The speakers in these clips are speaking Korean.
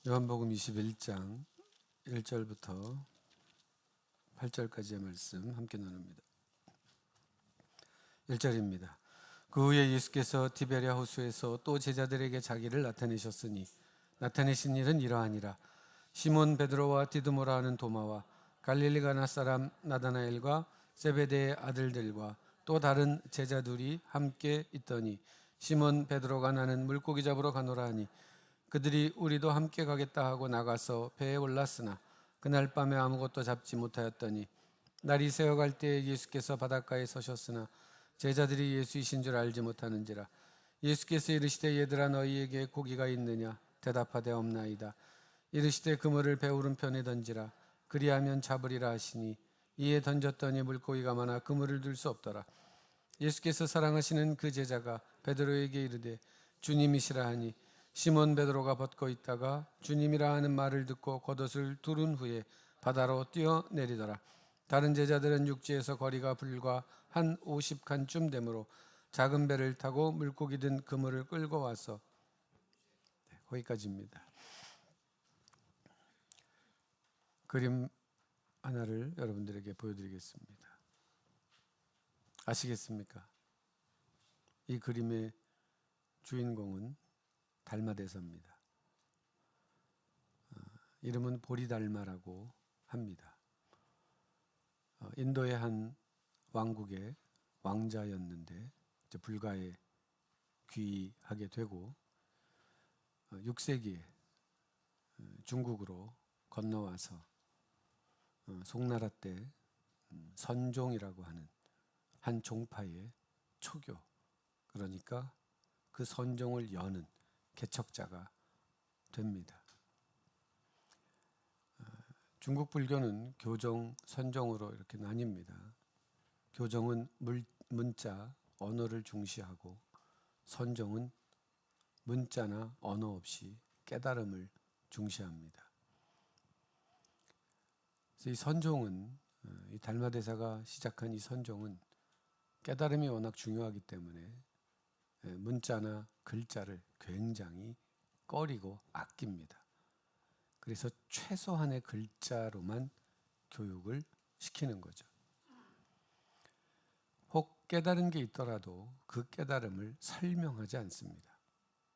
요한복음 21장 1절부터 8절까지의 말씀 함께 나눕니다. 1절입니다. 그 후에 예수께서 디베랴 호수에서 또 제자들에게 자기를 나타내셨으니 나타내신 일은 이러하니라. 시몬 베드로와 디드모라 하는 도마와 갈릴리 가나 사람 나다나엘과 세베대의 아들들과 또 다른 제자 둘이 함께 있더니 시몬 베드로가 나는 물고기 잡으러 가노라 하니 그들이 우리도 함께 가겠다 하고 나가서 배에 올랐으나 그날 밤에 아무것도 잡지 못하였더니 날이 새어갈 때에 예수께서 바닷가에 서셨으나 제자들이 예수이신 줄 알지 못하는지라. 예수께서 이르시되 얘들아 너희에게 고기가 있느냐 대답하되 없나이다. 이르시되 그물을 배 오른편에 던지라. 그리하면 잡으리라 하시니 이에 던졌더니 물고기가 많아 그물을 들 수 없더라. 예수께서 사랑하시는 그 제자가 베드로에게 이르되 주님이시라 하니 시몬 베드로가 벗고 있다가 주님이라 하는 말을 듣고 겉옷을 두른 후에 바다로 뛰어내리더라. 다른 제자들은 육지에서 거리가 불과 한 50칸쯤 되므로 작은 배를 타고 물고기 든 그물을 끌고 와서 거기까지입니다. 그림 하나를 여러분들에게 보여드리겠습니다. 아시겠습니까? 이 그림의 주인공은 달마대사입니다. 이름은 보리달마라고 합니다. 인도의 한 왕국의 왕자였는데 불가에 귀하게 되고 6세기에 중국으로 건너와서 송나라 때 선종이라고 하는 한 종파의 초교, 그러니까 그 선종을 여는 개척자가 됩니다. 중국 불교는 교정, 선종으로 이렇게 나뉩니다. 교정은 문자, 언어를 중시하고 선종은 문자나 언어 없이 깨달음을 중시합니다. 그래서 이 선종은, 이 달마대사가 시작한 이 선종은 깨달음이 워낙 중요하기 때문에 문자나 글자를 굉장히 꺼리고 아낍니다. 그래서 최소한의 글자로만 교육을 시키는 거죠. 혹 깨달은 게 있더라도 그 깨달음을 설명하지 않습니다.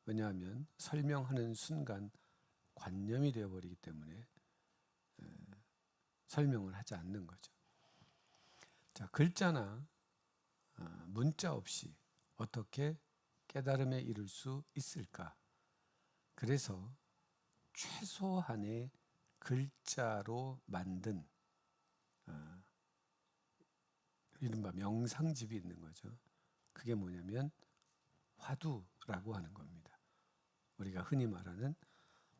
왜냐하면 설명하는 순간 관념이 되어버리기 때문에 설명을 하지 않는 거죠. 자, 글자나 문자 없이 어떻게 깨달음에 이를 수 있을까? 그래서 최소한의 글자로 만든 이른바 명상집이 있는 거죠. 그게 뭐냐면 화두라고 하는 겁니다. 우리가 흔히 말하는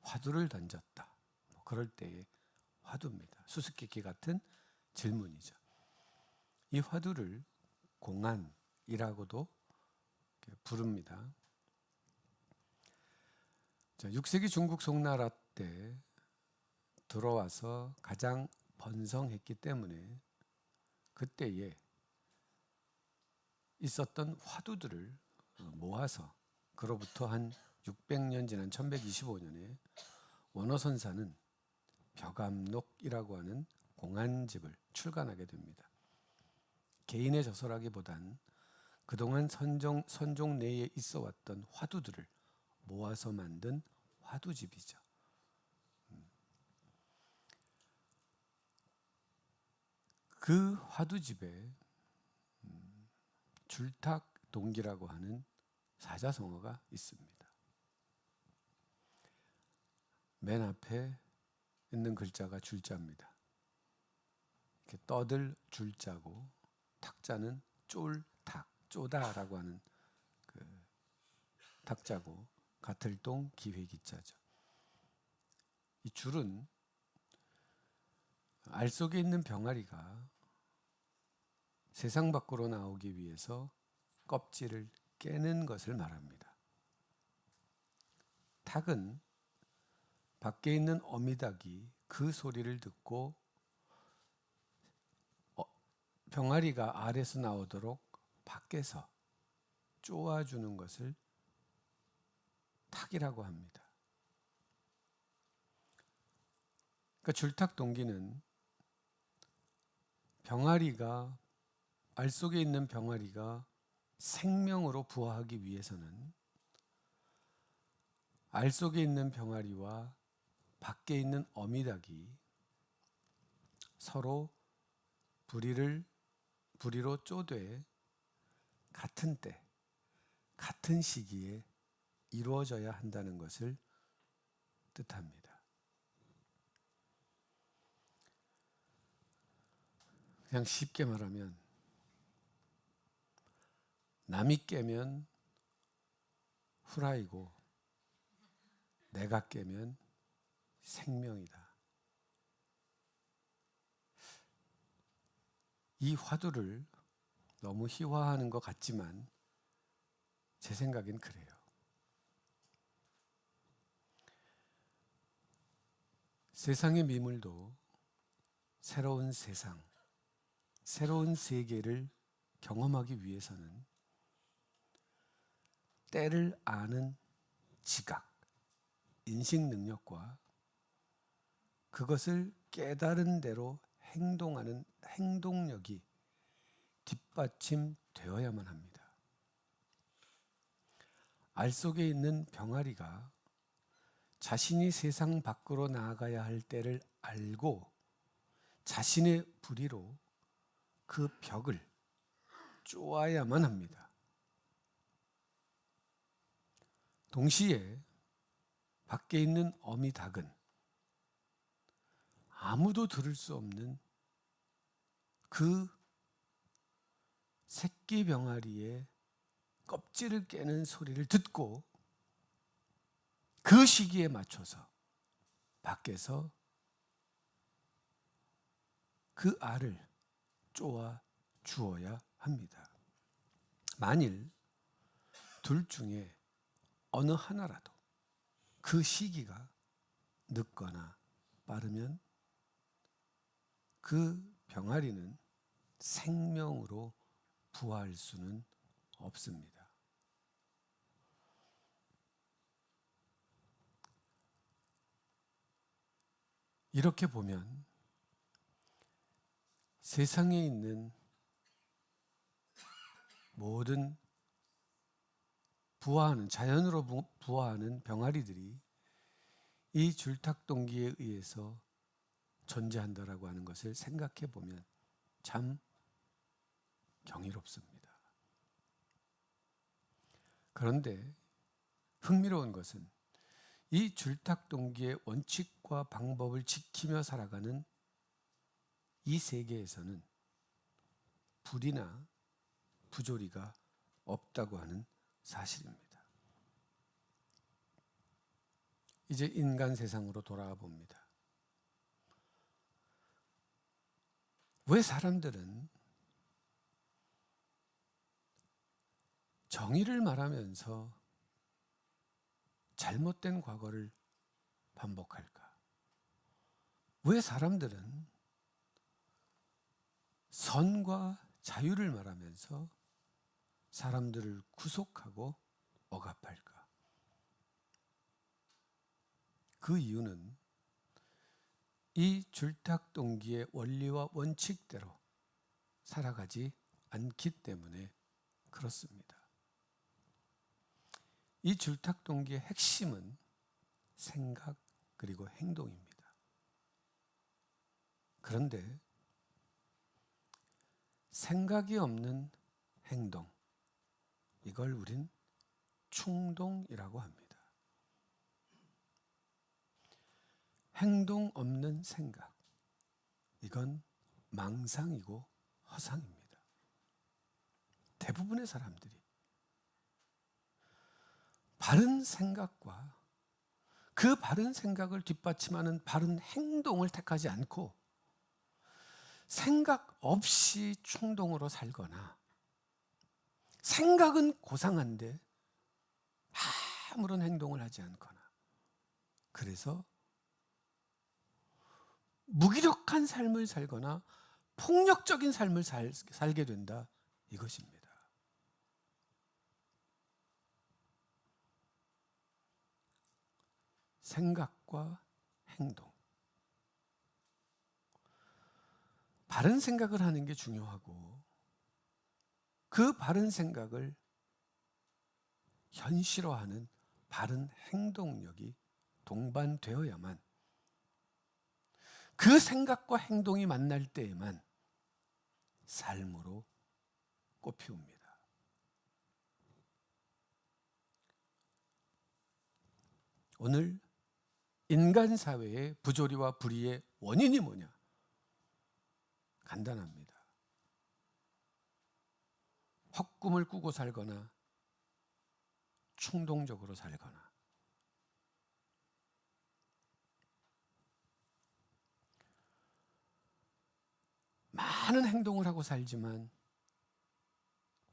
화두를 던졌다. 그럴 때의 화두입니다. 수수께끼 같은 질문이죠. 이 화두를 공안이라고도 부릅니다. 자, 6세기 중국 송나라 때 들어와서 가장 번성했기 때문에 그때에 있었던 화두들을 모아서 그로부터 한 600년 지난 1125년에 원어선사는 벽암록이라고 하는 공안집을 출간하게 됩니다. 개인의 저서라기보단 그동안 선종 내에 있어 왔던 화두들을 모아서 만든 화두집이죠. 그 화두집에 줄탁동기라고 하는 사자성어가 있습니다. 맨 앞에 있는 글자가 줄자입니다. 이렇게 떠들 줄자고 탁자는 쫄탁, 쪼다라고 하는 그 탁자고 가틀동 기회기자죠. 이 줄은 알 속에 있는 병아리가 세상 밖으로 나오기 위해서 껍질을 깨는 것을 말합니다. 탁은 밖에 있는 어미닭이 그 소리를 듣고 병아리가 알에서 나오도록 밖에서 쪼아주는 것을 탁이라고 합니다. 그러니까 줄탁 동기는 병아리가, 알 속에 있는 병아리가 생명으로 부화하기 위해서는 알 속에 있는 병아리와 밖에 있는 어미닭이 서로 부리로 쪼되 같은 때, 같은 시기에 이루어져야 한다는 것을 뜻합니다. 그냥 쉽게 말하면 남이 깨면 후라이고 내가 깨면 생명이다. 이 화두를 너무 희화하는 것 같지만 제 생각엔 그래요. 세상의 미물도 새로운 세상, 새로운 세계를 경험하기 위해서는 때를 아는 지각, 인식 능력과 그것을 깨달은 대로 행동하는 행동력이 뒷받침되어야만 합니다. 알 속에 있는 병아리가 자신이 세상 밖으로 나아가야 할 때를 알고 자신의 부리로 그 벽을 쪼아야만 합니다. 동시에 밖에 있는 어미 닭은 아무도 들을 수 없는 그 새끼 병아리의 껍질을 깨는 소리를 듣고 그 시기에 맞춰서 밖에서 그 알을 쪼아 주어야 합니다. 만일 둘 중에 어느 하나라도 그 시기가 늦거나 빠르면 그 병아리는 생명으로 부화할 수는 없습니다. 이렇게 보면 세상에 있는 모든 부화하는, 자연으로 부화하는 병아리들이 이 줄탁동기에 의해서 존재한다라고 하는 것을 생각해 보면 참 경이롭습니다. 그런데 흥미로운 것은 이 줄탁동기의 원칙과 방법을 지키며 살아가는 이 세계에서는 불이나 부조리가 없다고 하는 사실입니다. 이제 인간 세상으로 돌아와 봅니다. 왜 사람들은 정의를 말하면서 잘못된 과거를 반복할까? 왜 사람들은 선과 자유를 말하면서 사람들을 구속하고 억압할까? 그 이유는 이 줄탁동기의 원리와 원칙대로 살아가지 않기 때문에 그렇습니다. 이 줄탁동기의 핵심은 생각 그리고 행동입니다. 그런데 생각이 없는 행동, 이걸 우린 충동이라고 합니다. 행동 없는 생각, 이건 망상이고 허상입니다. 대부분의 사람들이 바른 생각과 그 바른 생각을 뒷받침하는 바른 행동을 택하지 않고 생각 없이 충동으로 살거나 생각은 고상한데 아무런 행동을 하지 않거나 그래서 무기력한 삶을 살거나 폭력적인 삶을 살게 된다 이것입니다. 생각과 행동 바른 생각을 하는 게 중요하고 그 바른 생각을 현실화하는 바른 행동력이 동반되어야만 그 생각과 행동이 만날 때에만 삶으로 꽃피웁니다. 오늘 인간 사회의 부조리와 불의의 원인이 뭐냐? 간단합니다. 헛꿈을 꾸고 살거나 충동적으로 살거나 많은 행동을 하고 살지만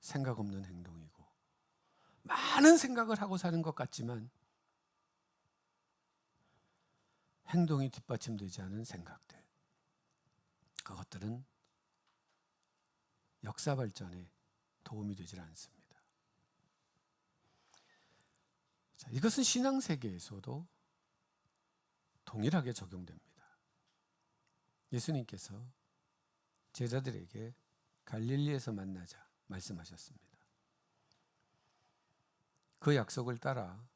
생각 없는 행동이고 많은 생각을 하고 사는 것 같지만 행동이 뒷받침되지 않은 생각들, 그것들은 역사 발전에 도움이 되질 않습니다. 자, 이것은 신앙 세계에서도 동일하게 적용됩니다. 예수님께서 제자들에게 갈릴리에서 만나자 말씀하셨습니다. 그 약속을 따라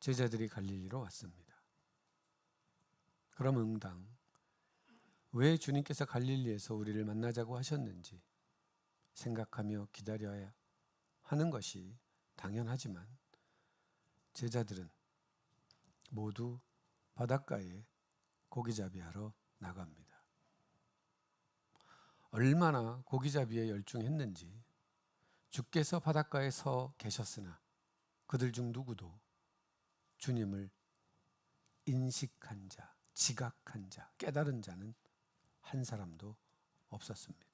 제자들이 갈릴리로 왔습니다. 그럼 응당 왜 주님께서 갈릴리에서 우리를 만나자고 하셨는지 생각하며 기다려야 하는 것이 당연하지만 제자들은 모두 바닷가에 고기잡이 하러 나갑니다. 얼마나 고기잡이에 열중했는지 주께서 바닷가에 서 계셨으나 그들 중 누구도 주님을 인식한 자, 지각한 자, 깨달은 자는 한 사람도 없었습니다.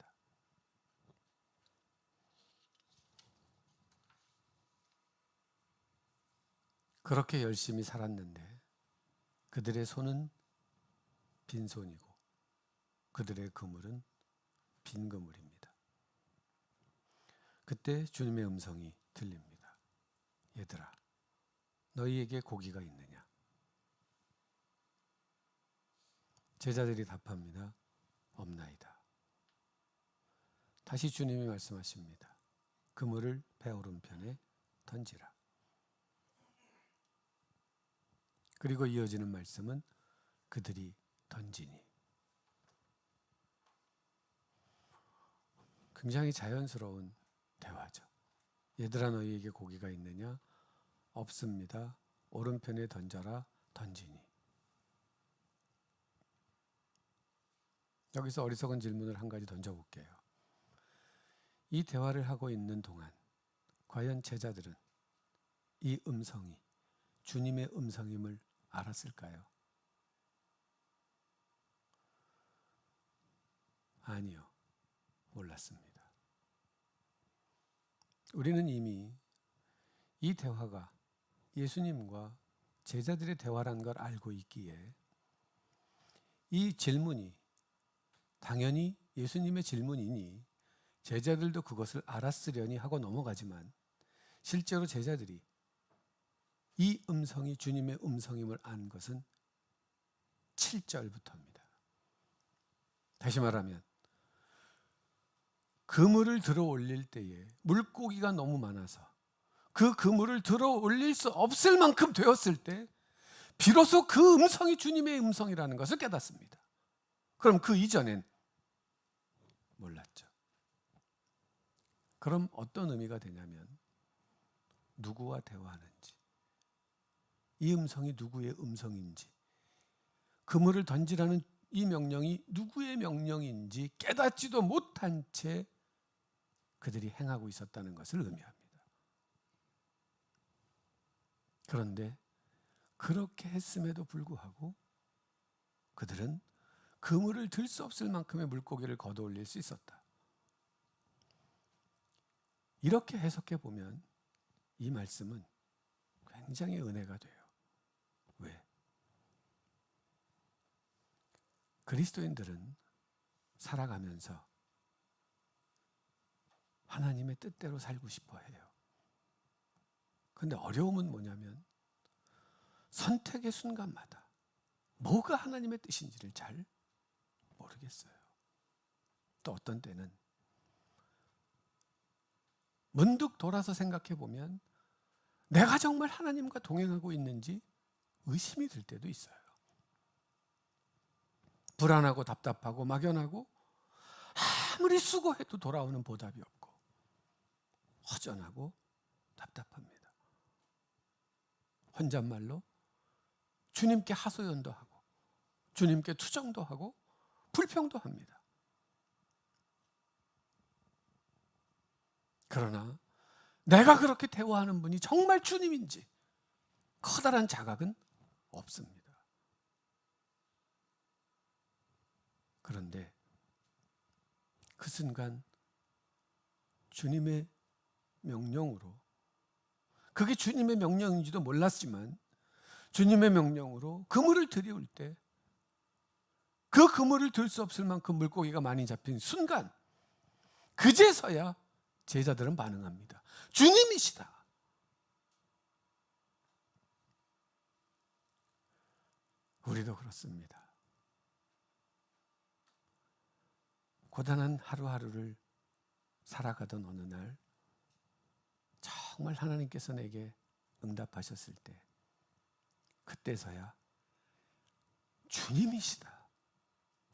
그렇게 열심히 살았는데 그들의 손은 빈손이고 그들의 그물은 빈 그물입니다. 그때 주님의 음성이 들립니다. 얘들아, 너희에게 고기가 있느냐? 제자들이 답합니다. 없나이다. 다시 주님이 말씀하십니다. 그물을 배 오른편에 던지라. 그리고 이어지는 말씀은 그들이 던지니. 굉장히 자연스러운 대화죠. 얘들아, 너희에게 고기가 있느냐? 없습니다. 오른편에 던져라. 던지니. 여기서 어리석은 질문을 한 가지 던져볼게요. 이 대화를 하고 있는 동안 과연 제자들은 이 음성이 주님의 음성임을 알았을까요? 아니요, 몰랐습니다. 우리는 이미 이 대화가 예수님과 제자들의 대화라는 걸 알고 있기에 이 질문이 당연히 예수님의 질문이니 제자들도 그것을 알았으려니 하고 넘어가지만 실제로 제자들이 이 음성이 주님의 음성임을 안 것은 7절부터입니다. 다시 말하면 그물을 들어 올릴 때에 물고기가 너무 많아서 그 그물을 들어 올릴 수 없을 만큼 되었을 때 비로소 그 음성이 주님의 음성이라는 것을 깨닫습니다. 그럼 그 이전엔 몰랐죠. 그럼 어떤 의미가 되냐면 누구와 대화하는지, 이 음성이 누구의 음성인지, 그물을 던지라는 이 명령이 누구의 명령인지 깨닫지도 못한 채 그들이 행하고 있었다는 것을 의미합니다. 그런데 그렇게 했음에도 불구하고 그들은 그물을 들 수 없을 만큼의 물고기를 걷어올릴 수 있었다. 이렇게 해석해 보면 이 말씀은 굉장히 은혜가 돼요. 왜? 그리스도인들은 살아가면서 하나님의 뜻대로 살고 싶어 해요. 그런데 어려움은 뭐냐면 선택의 순간마다 뭐가 하나님의 뜻인지를 잘 모르겠어요. 또 어떤 때는 문득 돌아서 생각해 보면 내가 정말 하나님과 동행하고 있는지 의심이 들 때도 있어요. 불안하고 답답하고 막연하고 아무리 수고해도 돌아오는 보답이 없고 허전하고 답답합니다. 혼잣말로 주님께 하소연도 하고 주님께 투정도 하고 불평도 합니다. 그러나 내가 그렇게 대화하는 분이 정말 주님인지 커다란 자각은 없습니다. 그런데 그 순간 주님의 명령으로, 그게 주님의 명령인지도 몰랐지만 주님의 명령으로 그물을 들이올 때 그 그물을 들 수 없을 만큼 물고기가 많이 잡힌 순간 그제서야 제자들은 반응합니다. 주님이시다. 우리도 그렇습니다. 고단한 하루하루를 살아가던 어느 날 정말 하나님께서 내게 응답하셨을 때 그때서야 주님이시다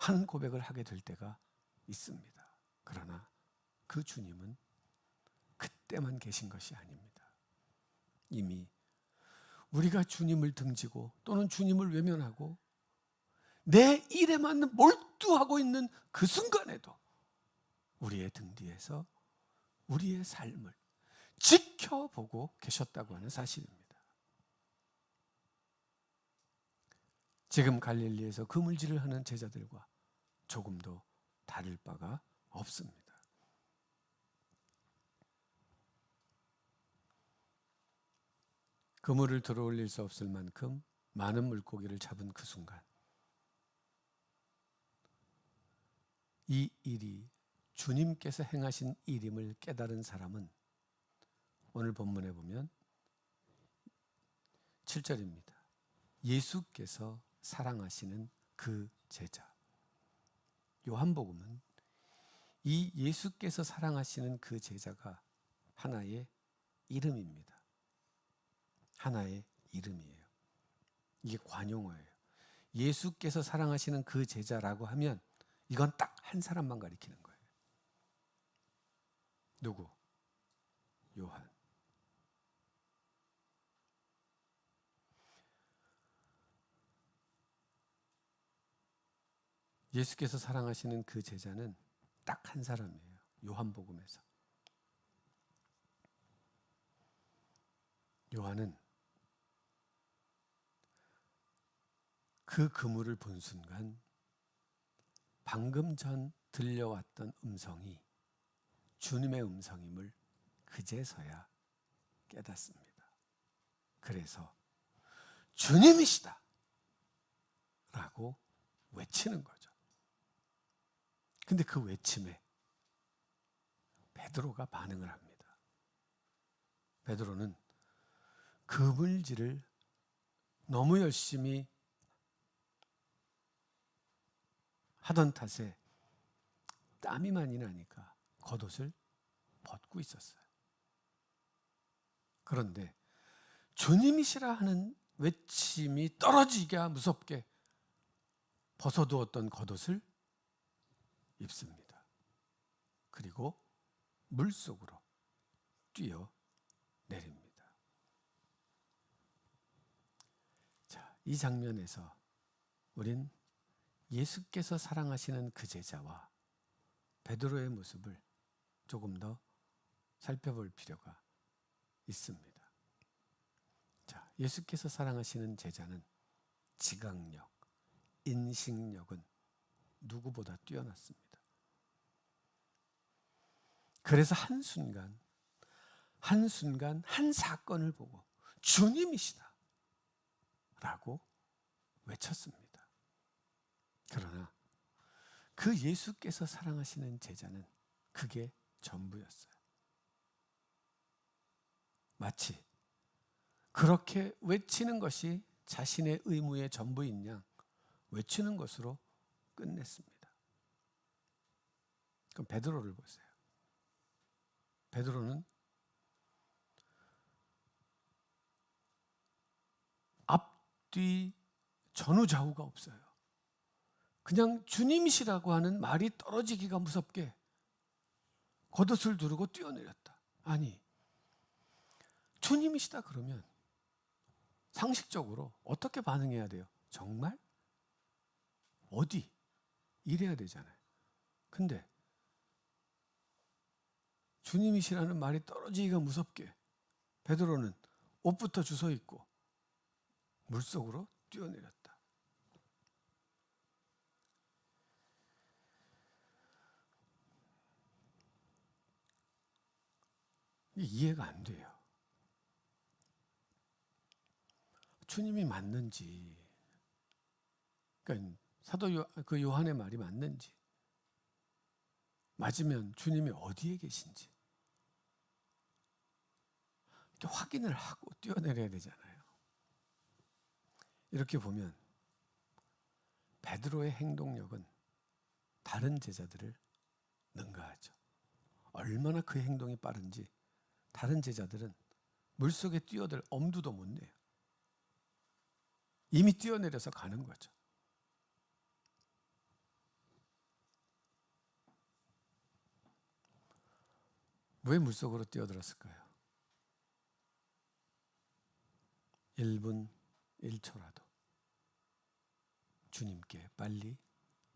하는 고백을 하게 될 때가 있습니다. 그러나 그 주님은 그때만 계신 것이 아닙니다. 이미 우리가 주님을 등지고 또는 주님을 외면하고 내 일에만 몰두하고 있는 그 순간에도 우리의 등 뒤에서 우리의 삶을 지켜보고 계셨다고 하는 사실입니다. 지금 갈릴리에서 그물질을 하는 제자들과 조금도 다를 바가 없습니다. 그물을 들어올릴 수 없을 만큼 많은 물고기를 잡은 그 순간 이 일이 주님께서 행하신 일임을 깨달은 사람은 오늘 본문에 보면 7절입니다. 예수께서 사랑하시는 그 제자. 요한복음은 이 예수께서 사랑하시는 그 제자가 하나의 이름입니다. 하나의 이름이에요. 이게 관용어예요. 예수께서 사랑하시는 그 제자라고 하면 이건 딱 한 사람만 가리키는 거예요. 누구? 요한. 예수께서 사랑하시는 그 제자는 딱 한 사람이에요. 요한복음에서. 요한은 그 그물을 본 순간 방금 전 들려왔던 음성이 주님의 음성임을 그제서야 깨닫습니다. 그래서 주님이시다 라고 외치는 거죠. 근데 그 외침에 베드로가 반응을 합니다. 베드로는 그물질을 너무 열심히 하던 탓에 땀이 많이 나니까 겉옷을 벗고 있었어요. 그런데 주님이시라 하는 외침이 떨어지기가 무섭게 벗어두었던 겉옷을 입습니다. 그리고 물속으로 뛰어내립니다. 자, 이 장면에서 우린 예수께서 사랑하시는 그 제자와 베드로의 모습을 조금 더 살펴볼 필요가 있습니다. 자, 예수께서 사랑하시는 제자는 지각력, 인식력은 누구보다 뛰어났습니다. 그래서 한순간 한 사건을 보고 주님이시다 라고 외쳤습니다. 그러나 그 예수께서 사랑하시는 제자는 그게 전부였어요. 마치 그렇게 외치는 것이 자신의 의무의 전부인 양 외치는 것으로 끝냈습니다. 그럼 베드로를 보세요. 베드로는 앞뒤 전후좌우가 없어요. 그냥 주님이시라고 하는 말이 떨어지기가 무섭게 겉옷을 두르고 뛰어내렸다. 아니, 주님이시다 그러면 상식적으로 어떻게 반응해야 돼요? 정말? 어디? 이래야 되잖아요. 근데 주님이시라는 말이 떨어지기가 무섭게 베드로는 옷부터 주워 입고 물속으로 뛰어내렸다. 이해가 안 돼요. 주님이 맞는지, 그러니까 그 요한의 말이 맞는지, 맞으면 주님이 어디에 계신지 이렇게 확인을 하고 뛰어내려야 되잖아요. 이렇게 보면 베드로의 행동력은 다른 제자들을 능가하죠. 얼마나 그 행동이 빠른지 다른 제자들은 물속에 뛰어들 엄두도 못 내요. 이미 뛰어내려서 가는 거죠. 왜 물속으로 뛰어들었을까요? 1분 1초라도 주님께 빨리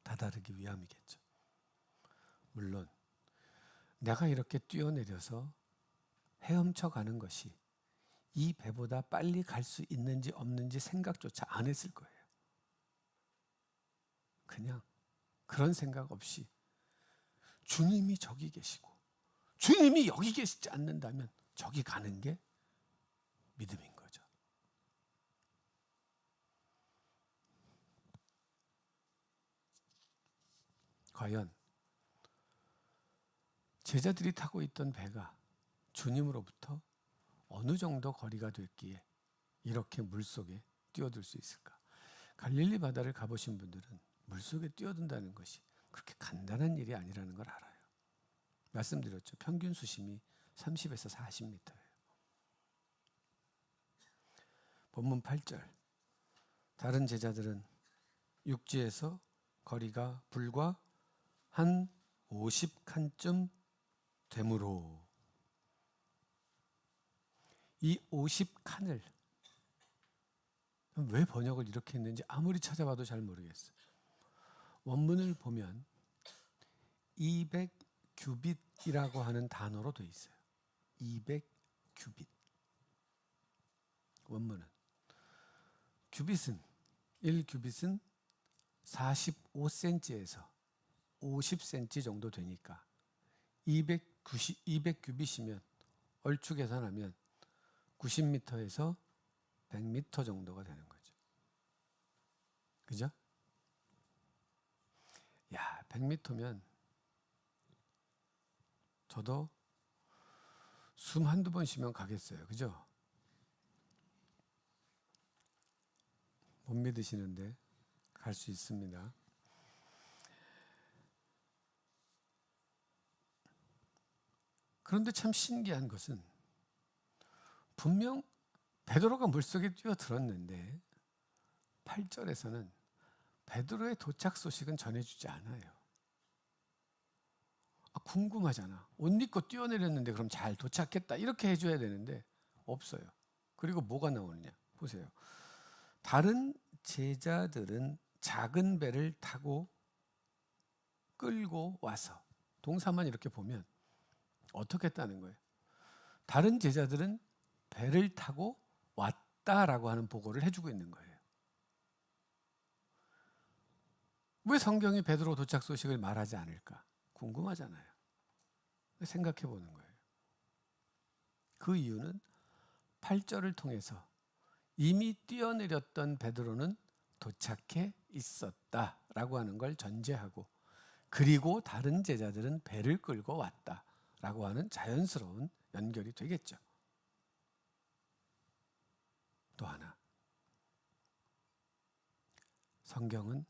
다다르기 위함이겠죠. 물론 내가 이렇게 뛰어내려서 헤엄쳐 가는 것이 이 배보다 빨리 갈 수 있는지 없는지 생각조차 안 했을 거예요. 그냥 그런 생각 없이 주님이 저기 계시고 주님이 여기 계시지 않는다면 저기 가는 게 믿음인 거죠. 과연 제자들이 타고 있던 배가 주님으로부터 어느 정도 거리가 됐기에 이렇게 물속에 뛰어들 수 있을까? 갈릴리 바다를 가보신 분들은 물속에 뛰어든다는 것이 그렇게 간단한 일이 아니라는 걸 알아요. 말씀드렸죠. 평균 수심이 30에서 40m예요. 본문 8절. 다른 제자들은 육지에서 거리가 불과 한 50칸쯤 되므로, 이 50칸을 왜 번역을 이렇게 했는지 아무리 찾아봐도 잘 모르겠어요. 원문을 보면 200규빗이라고 하는 단어로 되어 있어요. 200규빗. 원문은 규빗은 1규빗은 45cm에서 50cm 정도 되니까 200규빗이면 얼추 계산하면 90m에서 100m 정도가 되는 거죠. 그죠? 야, 100m면 저도 숨 한두 번 쉬면 가겠어요. 그죠? 못 믿으시는데 갈 수 있습니다. 그런데 참 신기한 것은 분명 베드로가 물속에 뛰어들었는데 8절에서는 베드로의 도착 소식은 전해주지 않아요. 궁금하잖아. 옷 입고 뛰어내렸는데 그럼 잘 도착했다 이렇게 해줘야 되는데 없어요. 그리고 뭐가 나오느냐 보세요. 다른 제자들은 작은 배를 타고 끌고 와서, 동사만 이렇게 보면 어떻게 했다는 거예요? 다른 제자들은 배를 타고 왔다라고 하는 보고를 해주고 있는 거예요. 왜 성경이 베드로 도착 소식을 말하지 않을까? 궁금하잖아요. 생각해 보는 거예요. 그 이유는 8절을 통해서 이미 뛰어내렸던 베드로는 도착해 있었다라고 하는 걸 전제하고, 그리고 다른 제자들은 배를 끌고 왔다라고 하는 자연스러운 연결이 되겠죠. 또 하나, 성경은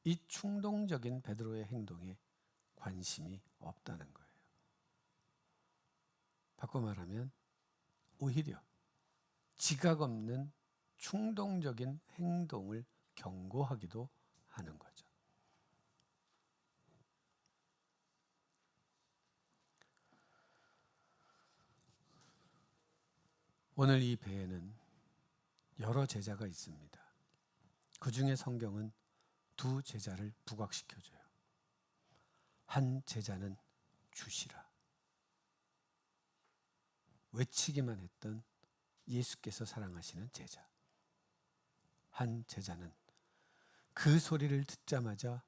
이 충동적인 베드로의 행동에 관심이 없다는 거예요. 바꿔 말하면 오히려 지각 없는 충동적인 행동을 경고하기도 하는 거죠. 오늘 이 배에는 여러 제자가 있습니다. 그 중에 성경은 두 제자를 부각시켜줘요. 한 제자는 주시라. 외치기만 했던 예수께서 사랑하시는 제자. 한 제자는 그 소리를 듣자마자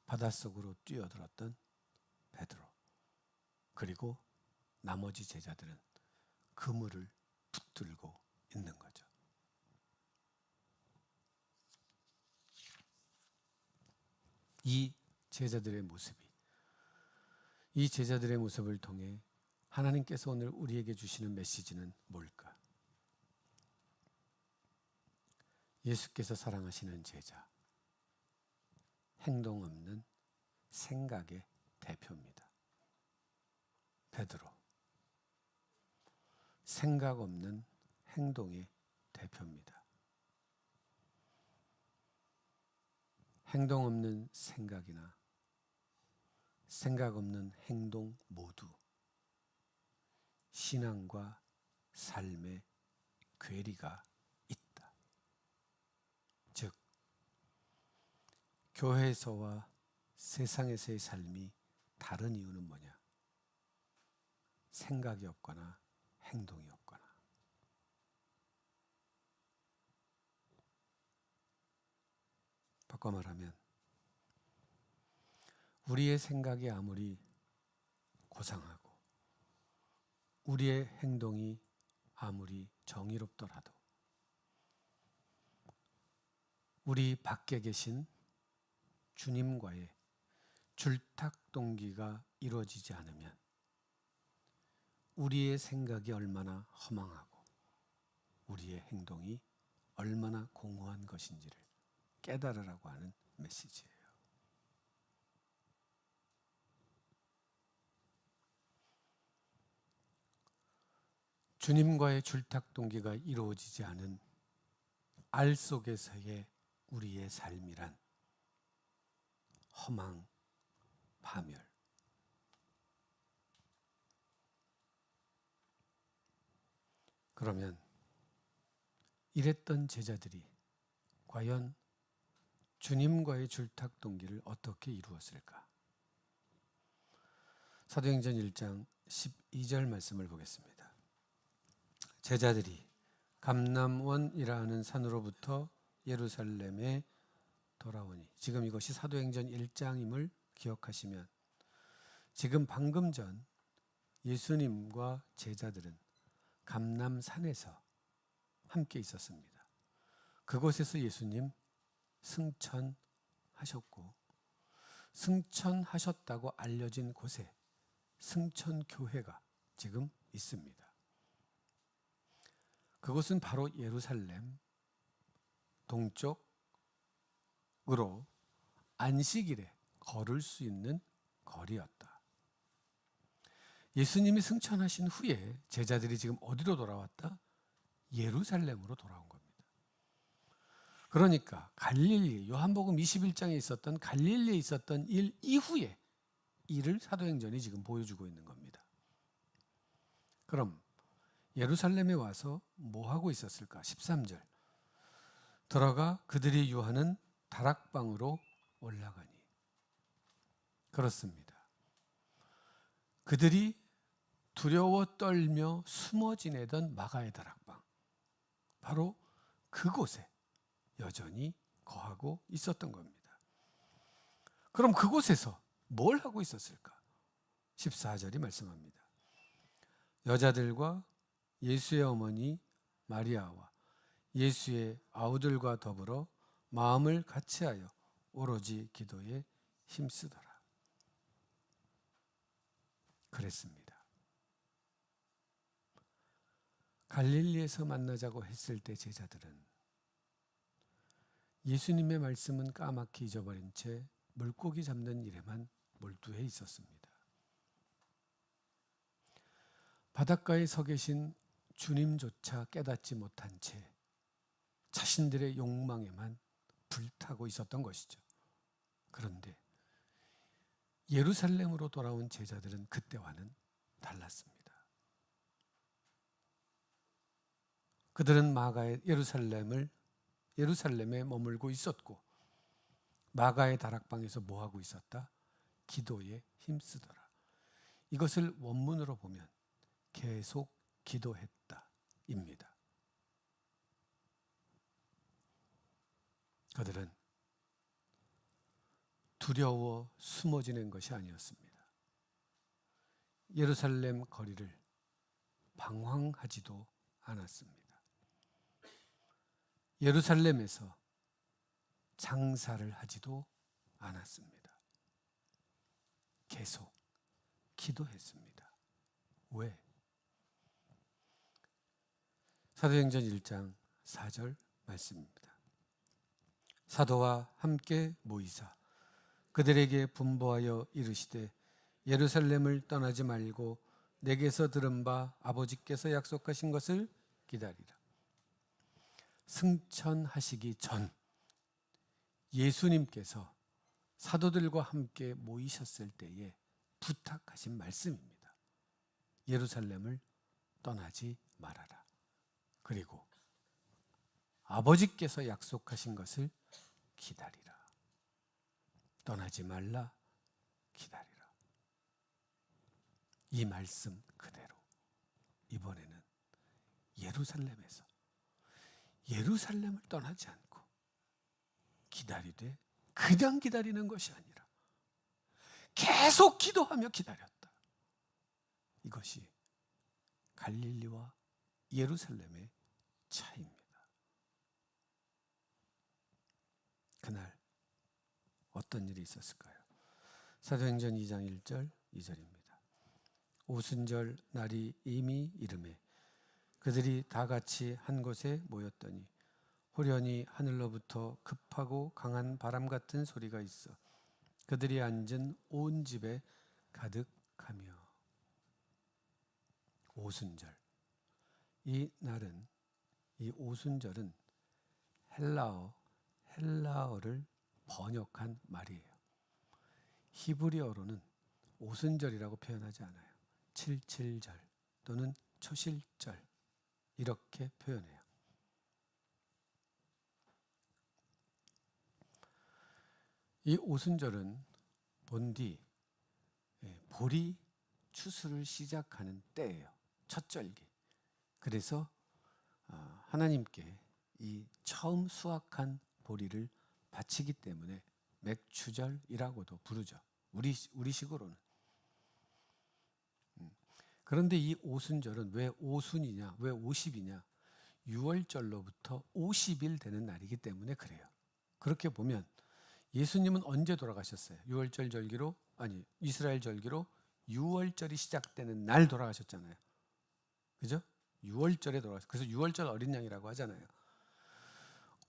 바닷속으로 뛰어들었던 베드로. 그리고 나머지 제자들은 그물을 붙들고 있는 거죠. 이 제자들의 모습을 통해 하나님께서 오늘 우리에게 주시는 메시지는 뭘까? 예수께서 사랑하시는 제자, 행동 없는 생각의 대표입니다. 베드로, 생각 없는 행동의 대표입니다. 행동 없는 생각이나 생각 없는 행동 모두 신앙과 삶의 괴리가 있다. 즉, 교회에서와 세상에서의 삶이 다른 이유는 뭐냐? 생각이 없거나 행동이 없거나. 바꿔 말하면 우리의 생각이 아무리 고상하고 우리의 행동이 아무리 정의롭더라도 우리 밖에 계신 주님과의 줄탁동기가 이루어지지 않으면 우리의 생각이 얼마나 허망하고 우리의 행동이 얼마나 공허한 것인지를 깨달으라고 하는 메시지예요. 주님과의 줄탁동기가 이루어지지 않은 알 속에서의 우리의 삶이란 허망, 파멸. 그러면 이랬던 제자들이 과연 주님과의 줄탁동기를 어떻게 이루었을까? 사도행전 1장 12절 말씀을 보겠습니다. 제자들이 감람원이라 하는 산으로부터 예루살렘에 돌아오니, 지금 이것이 사도행전 1장임을 기억하시면 지금 방금 전 예수님과 제자들은 감람산에서 함께 있었습니다. 그곳에서 예수님 승천하셨고 승천하셨다고 알려진 곳에 승천교회가 지금 있습니다. 그곳은 바로 예루살렘 동쪽으로 안식일에 걸을 수 있는 거리였다. 예수님이 승천하신 후에 제자들이 지금 어디로 돌아왔다? 예루살렘으로 돌아온 겁니다. 그러니까 갈릴리, 요한복음 21장에 있었던 갈릴리에 있었던 일 이후에 일을 사도행전이 지금 보여주고 있는 겁니다. 그럼 예루살렘에 와서 뭐 하고 있었을까? 13절. 들어가 그들이 유하는 다락방으로 올라가니. 그렇습니다. 그들이 두려워 떨며 숨어 지내던 마가의 다락방, 바로 그곳에 여전히 거하고 있었던 겁니다. 그럼 그곳에서 뭘 하고 있었을까? 14절이 말씀합니다. 여자들과 예수의 어머니 마리아와 예수의 아우들과 더불어 마음을 같이하여 오로지 기도에 힘쓰더라. 그랬습니다. 갈릴리에서 만나자고 했을 때 제자들은 예수님의 말씀은 까맣게 잊어버린 채 물고기 잡는 일에만 몰두해 있었습니다. 바닷가에 서 계신 주님조차 깨닫지 못한 채 자신들의 욕망에만 불타고 있었던 것이죠. 그런데 예루살렘으로 돌아온 제자들은 그때와는 달랐습니다. 그들은 예루살렘에 머물고 있었고 마가의 다락방에서 뭐하고 있었다? 기도에 힘쓰더라. 이것을 원문으로 보면 계속 기도했다 입니다. 그들은 두려워 숨어 지낸 것이 아니었습니다. 예루살렘 거리를 방황하지도 않았습니다. 예루살렘에서 장사를 하지도 않았습니다. 계속 기도했습니다. 왜? 사도행전 1장 4절 말씀입니다. 사도와 함께 모이사 그들에게 분부하여 이르시되 예루살렘을 떠나지 말고 내게서 들은 바 아버지께서 약속하신 것을 기다리라. 승천하시기 전 예수님께서 사도들과 함께 모이셨을 때에 부탁하신 말씀입니다. 예루살렘을 떠나지 말아라. 그리고 아버지께서 약속하신 것을 기다리라. 떠나지 말라, 기다리라. 이 말씀 그대로 이번에는 예루살렘을 떠나지 않고 기다리되 그냥 기다리는 것이 아니라 계속 기도하며 기다렸다. 이것이 갈릴리와 예루살렘의 차이입니다. 그날 어떤 일이 있었을까요? 사도행전 2장 1절 2절입니다. 오순절 날이 이미 이르매 그들이 다 같이 한 곳에 모였더니 호련히 하늘로부터 급하고 강한 바람 같은 소리가 있어 그들이 앉은 온 집에 가득하며. 오순절, 이 오순절은 헬라어를 번역한 말이에요. 히브리어로는 오순절이라고 표현하지 않아요. 칠칠절 또는 초실절 이렇게 표현해요. 이 오순절은 본디 보리 추수를 시작하는 때예요. 첫 절기. 그래서 하나님께 이 처음 수확한 보리를 바치기 때문에 맥추절이라고도 부르죠. 우리식으로는. 그런데 이 오순절은 왜 오순이냐, 왜 50이냐? 6월절로부터 50일 되는 날이기 때문에 그래요. 그렇게 보면 예수님은 언제 돌아가셨어요? 이스라엘 절기로 6월절이 시작되는 날 돌아가셨잖아요. 그죠? 6월절에 돌아가셨어요. 그래서 6월절 어린 양이라고 하잖아요.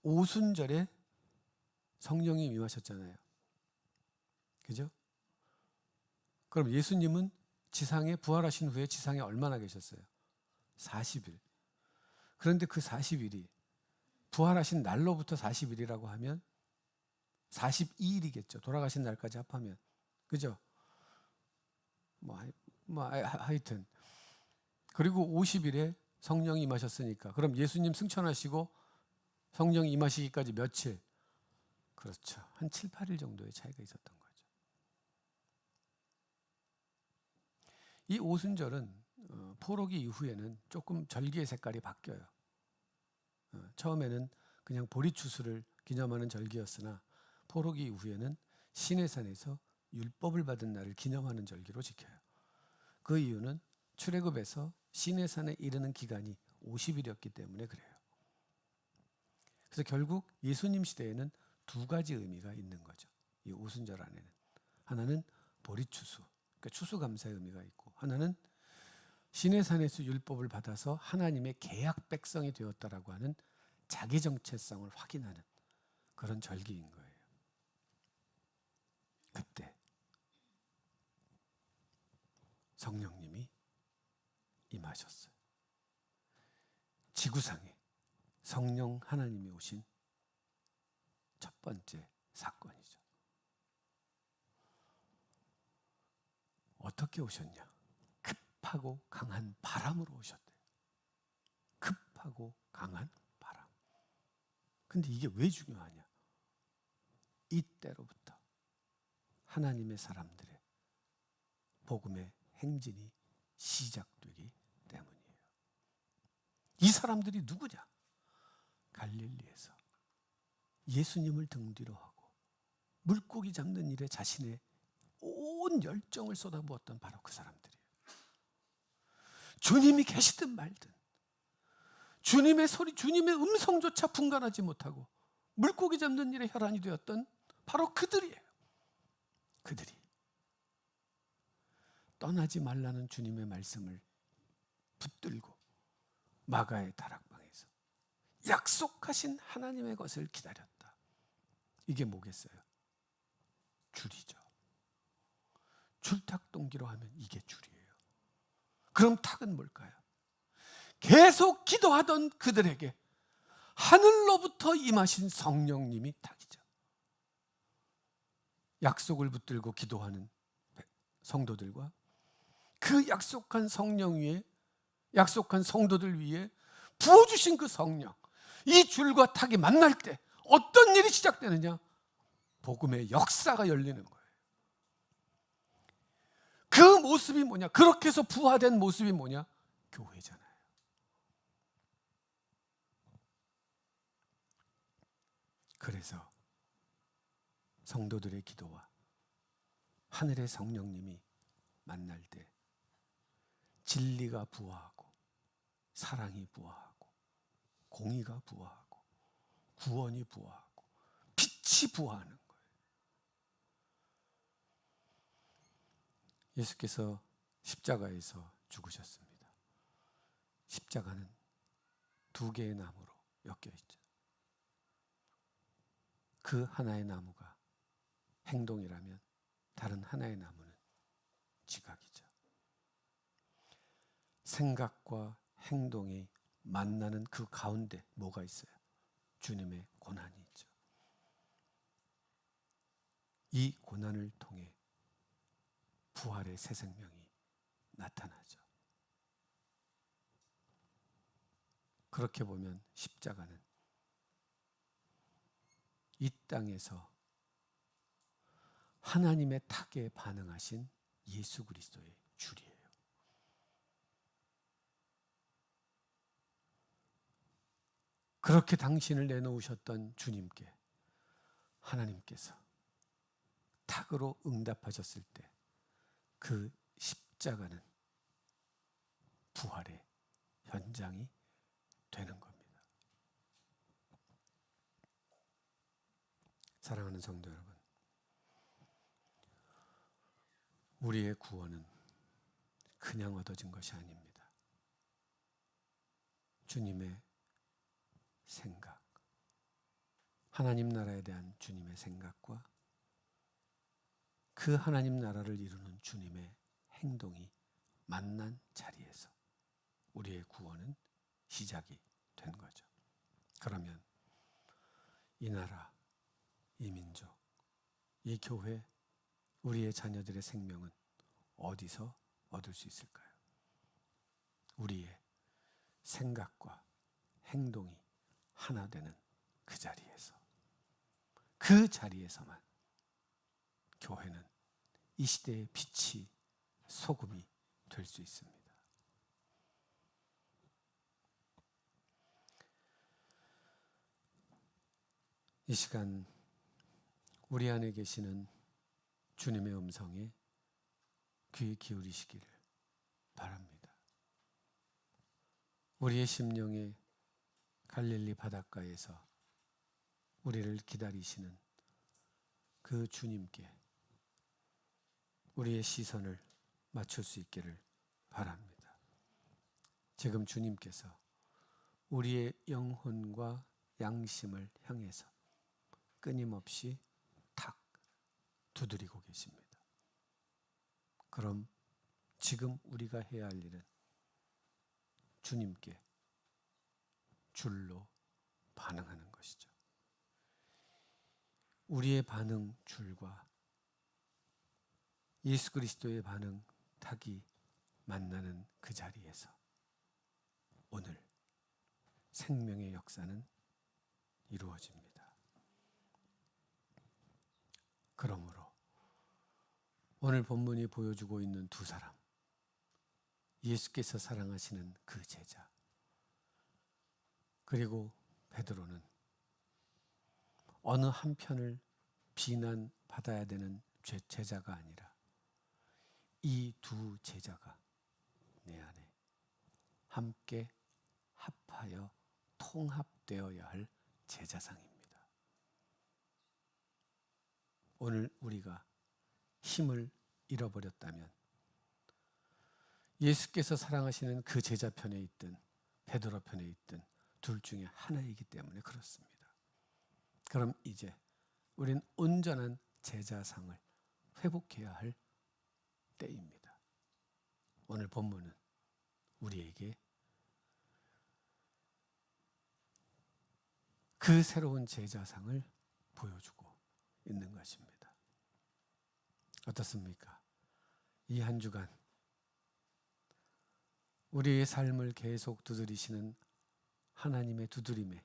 오순절에 성령이 임하셨잖아요. 그죠? 그럼 예수님은 지상에 부활하신 후에 지상에 얼마나 계셨어요? 40일. 그런데 그 40일이 부활하신 날로부터 40일이라고 하면 42일이겠죠. 돌아가신 날까지 합하면. 그죠? 하여튼. 그리고 50일에 성령이 임하셨으니까. 그럼 예수님 승천하시고 성령이 임하시기까지 며칠? 그렇죠. 한 7, 8일 정도의 차이가 있었던 거죠. 이 오순절은 포로기 이후에는 조금 절기의 색깔이 바뀌어요. 처음에는 그냥 보리추수를 기념하는 절기였으나 포로기 이후에는 시내산에서 율법을 받은 날을 기념하는 절기로 지켜요. 그 이유는 출애굽에서 시내산에 이르는 기간이 50일이었기 때문에 그래요. 그래서 결국 예수님 시대에는 두 가지 의미가 있는 거죠. 이 오순절 안에는. 하나는 보리추수, 그러니까 추수감사의 의미가 있고, 하나는 시내산에서 율법을 받아서 하나님의 계약 백성이 되었다라고 하는 자기 정체성을 확인하는 그런 절기인 거예요. 그때 성령님이 임하셨어요. 지구상에 성령 하나님이 오신 첫 번째 사건이죠. 어떻게 오셨냐? 급하고 강한 바람으로 오셨대요. 급하고 강한 바람. 근데 이게 왜 중요하냐? 이때로부터 하나님의 사람들의 복음의 행진이 시작되기 때문이에요. 이 사람들이 누구냐? 갈릴리에서 예수님을 등 뒤로 하고 물고기 잡는 일에 자신의 온 열정을 쏟아부었던 바로 그 사람들이에요. 주님이 계시든 말든 주님의 소리, 주님의 음성조차 분간하지 못하고 물고기 잡는 일에 혈안이 되었던 바로 그들이에요. 그들이 떠나지 말라는 주님의 말씀을 붙들고 마가의 다락방에서 약속하신 하나님의 것을 기다렸다. 이게 뭐겠어요? 줄이죠. 줄탁동기로 하면 이게 줄이에요. 그럼 탁은 뭘까요? 계속 기도하던 그들에게 하늘로부터 임하신 성령님이 탁이죠. 약속을 붙들고 기도하는 성도들과 그 약속한 성령 위에, 약속한 성도들 위에 부어주신 그 성령, 이 줄과 탁이 만날 때 어떤 일이 시작되느냐? 복음의 역사가 열리는 거예요. 그 모습이 뭐냐? 그렇게 해서 부화된 모습이 뭐냐? 교회잖아요. 그래서 성도들의 기도와 하늘의 성령님이 만날 때 진리가 부화하고 사랑이 부화하고 공의가 부화하고 구원이 부화하고 빛이 부화하는 거예요. 예수께서 십자가에서 죽으셨습니다. 십자가는 두 개의 나무로 엮여 있죠. 그 하나의 나무가 행동이라면 다른 하나의 나무는 지각이죠. 생각과 행동이 만나는 그 가운데 뭐가 있어요? 주님의 고난이 있죠. 이 고난을 통해 부활의 새 생명이 나타나죠. 그렇게 보면 십자가는 이 땅에서 하나님의 탁에 반응하신 예수 그리스도의 줄이에요. 그렇게 당신을 내놓으셨던 주님께 하나님께서 탁으로 응답하셨을 때 그 십자가는 부활의 현장이 되는 겁니다. 사랑하는 성도 여러분, 우리의 구원은 그냥 얻어진 것이 아닙니다. 주님의 생각, 하나님 나라에 대한 주님의 생각과 그 하나님 나라를 이루는 주님의 행동이 만난 자리에서 우리의 구원은 시작이 된 거죠. 그러면 이 나라, 이 민족, 이 교회, 우리의 자녀들의 생명은 어디서 얻을 수 있을까요? 우리의 생각과 행동이 하나 되는 그 자리에서, 그 자리에서만 교회는 이 시대의 빛이, 소금이 될 수 있습니다. 이 시간 우리 안에 계시는 주님의 음성에 귀 기울이시기를 바랍니다. 우리의 심령에 갈릴리 바닷가에서 우리를 기다리시는 그 주님께 우리의 시선을 맞출 수 있기를 바랍니다. 지금 주님께서 우리의 영혼과 양심을 향해서 끊임없이 탁 두드리고 계십니다. 그럼 지금 우리가 해야 할 일은 주님께 줄로 반응하는 것이죠. 우리의 반응 줄과 예수 그리스도의 반응 닭이 만나는 그 자리에서 오늘 생명의 역사는 이루어집니다. 그러므로 오늘 본문이 보여주고 있는 두 사람, 예수께서 사랑하시는 그 제자, 그리고 베드로는 어느 한편을 비난받아야 되는 제자가 아니라 이 두 제자가 내 안에 함께 합하여 통합되어야 할 제자상입니다. 오늘 우리가 힘을 잃어버렸다면 예수께서 사랑하시는 그 제자 편에 있든 베드로 편에 있든 둘 중에 하나이기 때문에 그렇습니다. 그럼 이제 우린 온전한 제자상을 회복해야 할 때입니다. 오늘 본문은 우리에게 그 새로운 제자상을 보여주고 있는 것입니다. 어떻습니까? 이 한 주간 우리의 삶을 계속 두드리시는 하나님의 두드림에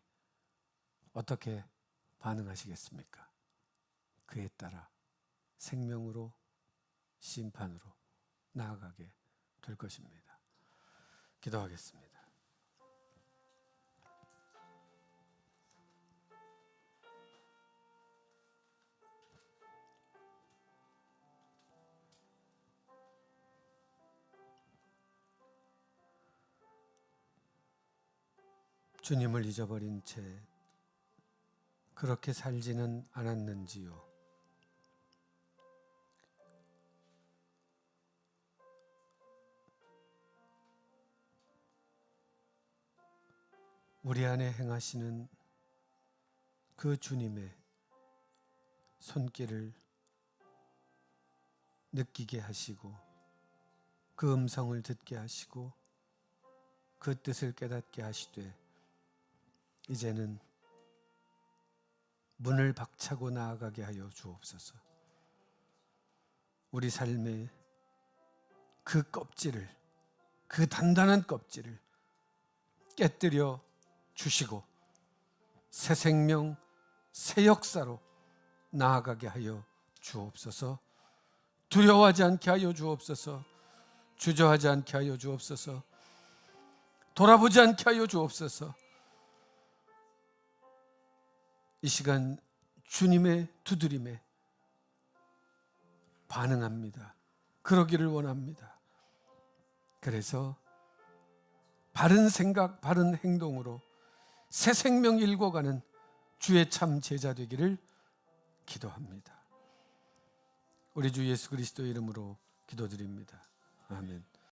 어떻게 반응하시겠습니까? 그에 따라 생명으로 심판으로 나아가게 될 것입니다. 기도하겠습니다. 주님을 잊어버린 채 그렇게 살지는 않았는지요. 우리 안에 행하시는 그 주님의 손길을 느끼게 하시고 그 음성을 듣게 하시고 그 뜻을 깨닫게 하시되 이제는 문을 박차고 나아가게 하여 주옵소서. 우리 삶의 그 껍질을, 그 단단한 껍질을 깨뜨려 주시고 새 생명, 새 역사로 나아가게 하여 주옵소서. 두려워하지 않게 하여 주옵소서. 주저하지 않게 하여 주옵소서. 돌아보지 않게 하여 주옵소서. 이 시간 주님의 두드림에 반응합니다. 그러기를 원합니다. 그래서 바른 생각, 바른 행동으로 새 생명 일궈가는 주의 참 제자 되기를 기도합니다. 우리 주 예수 그리스도의 이름으로 기도드립니다. 아멘.